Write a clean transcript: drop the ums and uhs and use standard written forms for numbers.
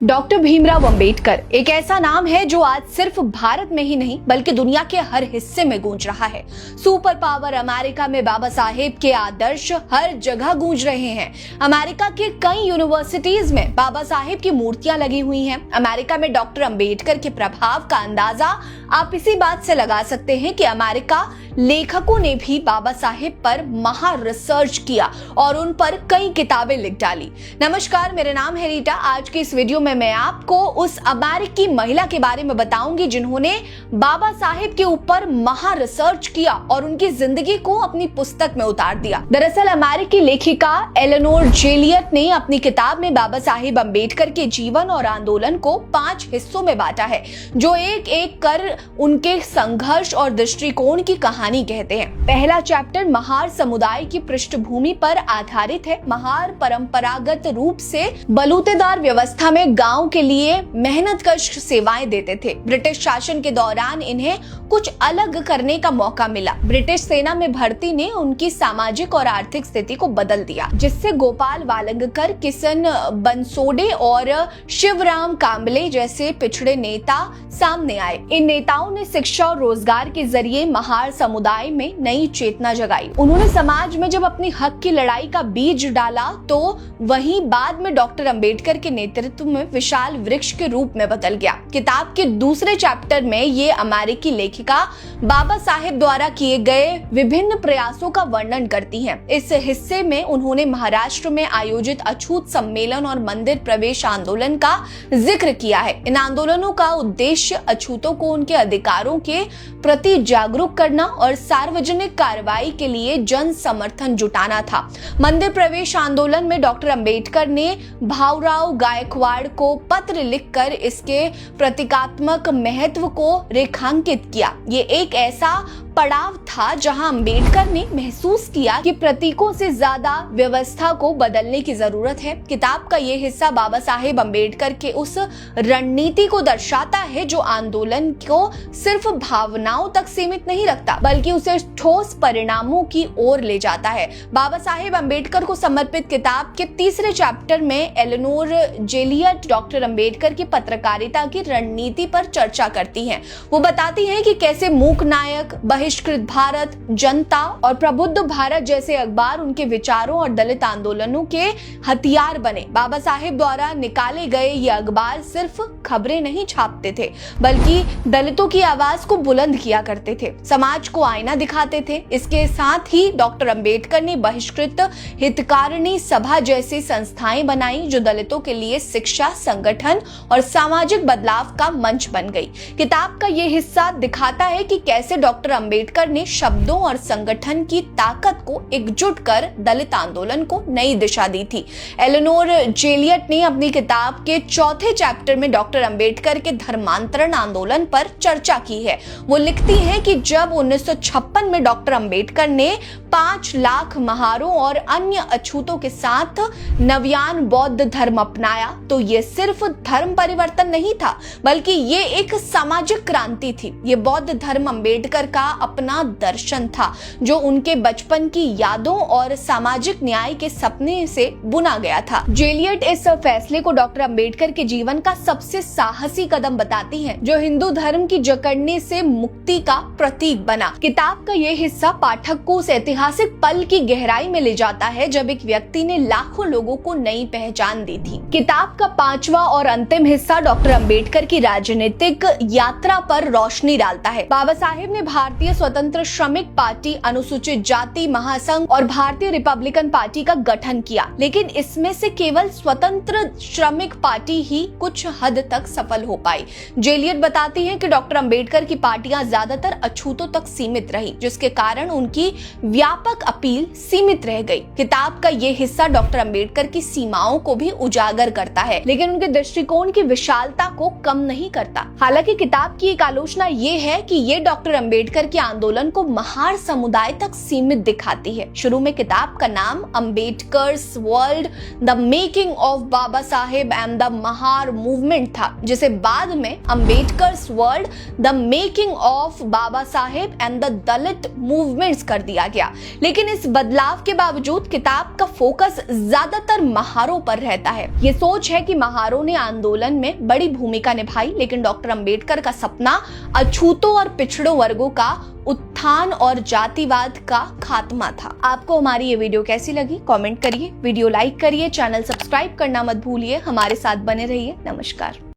Doctor Bhimrao Ambedkar एक ऐसा नाम है जो आज सिर्फ भारत में ही नहीं बल्कि दुनिया के हर हिस्से में गूंज रहा है। सुपर पावर अमेरिका में बाबा साहेब के आदर्श हर जगह गूंज रहे हैं। अमेरिका के कई यूनिवर्सिटीज में बाबा साहेब की मूर्तियां लगी हुई हैं। अमेरिका में डॉक्टर अंबेडकर के प्रभाव का अंदाजा आप इसी बात से लगा सकते हैं कि अमेरिका लेखकों ने भी बाबा साहेब पर महा रिसर्च किया और उन पर कई किताबें लिख डाली। नमस्कार, मेरा नाम है रीटा। आज की इस वीडियो में मैं आपको उस अमेरिकी महिला के बारे में बताऊंगी जिन्होंने बाबा साहेब के ऊपर महा रिसर्च किया और उनकी जिंदगी को अपनी पुस्तक में उतार दिया। दरअसल अमेरिकी लेखिका एलेनोर जेलियट ने अपनी किताब में बाबा साहेब अंबेडकर के जीवन और आंदोलन को 5 हिस्सों में बांटा है, जो एक एक कर उनके संघर्ष और दृष्टिकोण की कहानी कहते हैं। पहला चैप्टर महार समुदाय की पृष्ठभूमि पर आधारित है। महार परंपरागत रूप से बलूतेदार व्यवस्था में गांव के लिए मेहनतकश सेवाएं देते थे। ब्रिटिश शासन के दौरान इन्हें कुछ अलग करने का मौका मिला। ब्रिटिश सेना में भर्ती ने उनकी सामाजिक और आर्थिक स्थिति को बदल दिया, जिससे गोपाल वालंगकर, किशन बनसोडे और शिवराम कांबले जैसे पिछड़े नेता सामने आए। इन नेताओं ने शिक्षा और रोजगार के जरिए महार समुदाय में नई चेतना जगाई। उन्होंने समाज में जब अपनी हक की लड़ाई का बीज डाला तो वहीं बाद में डॉक्टर अंबेडकर के नेतृत्व में विशाल वृक्ष के रूप में बदल गया। किताब के दूसरे चैप्टर में ये अमेरिकी लेखिका बाबा साहेब द्वारा किए गए विभिन्न प्रयासों का वर्णन करती हैं। इस हिस्से में उन्होंने महाराष्ट्र में आयोजित अछूत सम्मेलन और मंदिर प्रवेश आंदोलन का जिक्र किया है। इन आंदोलनों का उद्देश्य अछूतों को उनके अधिकारों के प्रति जागरूक करना और सार्वजनिक कार्रवाई के लिए जन समर्थन जुटाना था। मंदिर प्रवेश आंदोलन में डॉक्टर अंबेडकर ने भाऊराव गायकवाड़ को पत्र लिखकर इसके प्रतीकात्मक महत्व को रेखांकित किया। ये एक ऐसा पड़ाव था जहां अंबेडकर ने महसूस किया कि प्रतीकों से ज्यादा व्यवस्था को बदलने की जरूरत है। किताब का ये हिस्सा बाबा साहेब अंबेडकर के उस रणनीति को दर्शाता है जो आंदोलन को सिर्फ भावनाओं तक सीमित नहीं रखता बल्कि उसे ठोस परिणामों की ओर ले जाता है। बाबा साहेब अंबेडकर को समर्पित किताब के तीसरे चैप्टर में एलेनोर जेलियट डॉक्टर अंबेडकर की पत्रकारिता की रणनीति पर चर्चा करती हैं। वो बताती हैं कि कैसे मूक नायक, बहिष्कृत भारत, जनता और प्रबुद्ध भारत जैसे अखबार उनके विचारों और दलित आंदोलनों के हथियार बने। बाबा साहेब द्वारा निकाले गए ये अखबार सिर्फ खबरें नहीं छापते थे बल्कि दलितों की आवाज को बुलंद किया करते थे, समाज को आईना दिखाते थे। इसके साथ ही डॉक्टर अंबेडकर ने बहिष्कृत हितकारिणी सभा जैसी संस्थाएं बनाई जो दलितों के लिए शिक्षा, संगठन और सामाजिक बदलाव का मंच बन गई। किताब का ये हिस्सा दिखाता है कि कैसे डॉक्टर अंबेडकर ने शब्दों और संगठन की ताकत को एकजुट कर दलित आंदोलन को नई दिशा दी थी। एलेनोर जेलियट ने अपनी किताब के चौथे चैप्टर में डॉक्टर अंबेडकर के धर्मांतरण आंदोलन पर चर्चा की है। वो लिखती हैं कि जब 1956 में डॉक्टर अंबेडकर ने 5 लाख महारों और अन्य अछूतों के साथ नवयान बौद्ध धर्म अपनाया तो ये सिर्फ धर्म परिवर्तन नहीं था बल्कि ये एक सामाजिक क्रांति थी। ये बौद्ध धर्म अंबेडकर का अपना दर्शन था जो उनके बचपन की यादों और सामाजिक न्याय के सपने से बुना गया था। जेलियट इस फैसले को डॉक्टर अंबेडकर के जीवन का सबसे साहसी कदम बताती हैं जो हिंदू धर्म की जकड़ने से मुक्ति का प्रतीक बना। किताब का ये हिस्सा पाठक को उस ऐतिहासिक पल की गहराई में ले जाता है जब एक व्यक्ति ने लाखों लोगों को नई पहचान दी थी। किताब का 5वां और अंतिम हिस्सा डॉक्टर अंबेडकर की राजनीतिक यात्रा पर रोशनी डालता है। बाबा साहेब ने भारतीय स्वतंत्र श्रमिक पार्टी, अनुसूचित जाति महासंघ और भारतीय रिपब्लिकन पार्टी का गठन किया, लेकिन इसमें से केवल स्वतंत्र श्रमिक पार्टी ही कुछ हद तक सफल हो पाई। जेलियट बताती हैं कि डॉक्टर अंबेडकर की पार्टियां ज्यादातर अछूतों तक सीमित रही, जिसके कारण उनकी व्यापक अपील सीमित रह गई। किताब का ये हिस्सा डॉक्टर अंबेडकर की सीमाओं को भी उजागर करता है, लेकिन उनके दृष्टिकोण की विशालता को कम नहीं करता। हालांकि किताब की एक आलोचना ये है कि ये डॉक्टर अंबेडकर की के आंदोलन को महार समुदाय तक सीमित दिखाती है। शुरू में किताब का नाम Ambedkar's world the making of Baba Saheb and the Mahar movement था, जिसे बाद में Ambedkar's world the making of Baba Saheb and the Dalit movements कर दिया गया। लेकिन इस बदलाव के बावजूद किताब का फोकस ज्यादातर महारों पर रहता है। ये सोच है कि महारों ने आंदोलन में बड़ी भूमिका निभाई, लेकिन डॉक्टर अंबेडकर का सपना अछूतों और पिछड़ों वर्गों का उत्थान और जातिवाद का खात्मा था। आपको हमारी ये वीडियो कैसी लगी कमेंट करिए, वीडियो लाइक करिए, चैनल सब्सक्राइब करना मत भूलिए। हमारे साथ बने रहिए। नमस्कार।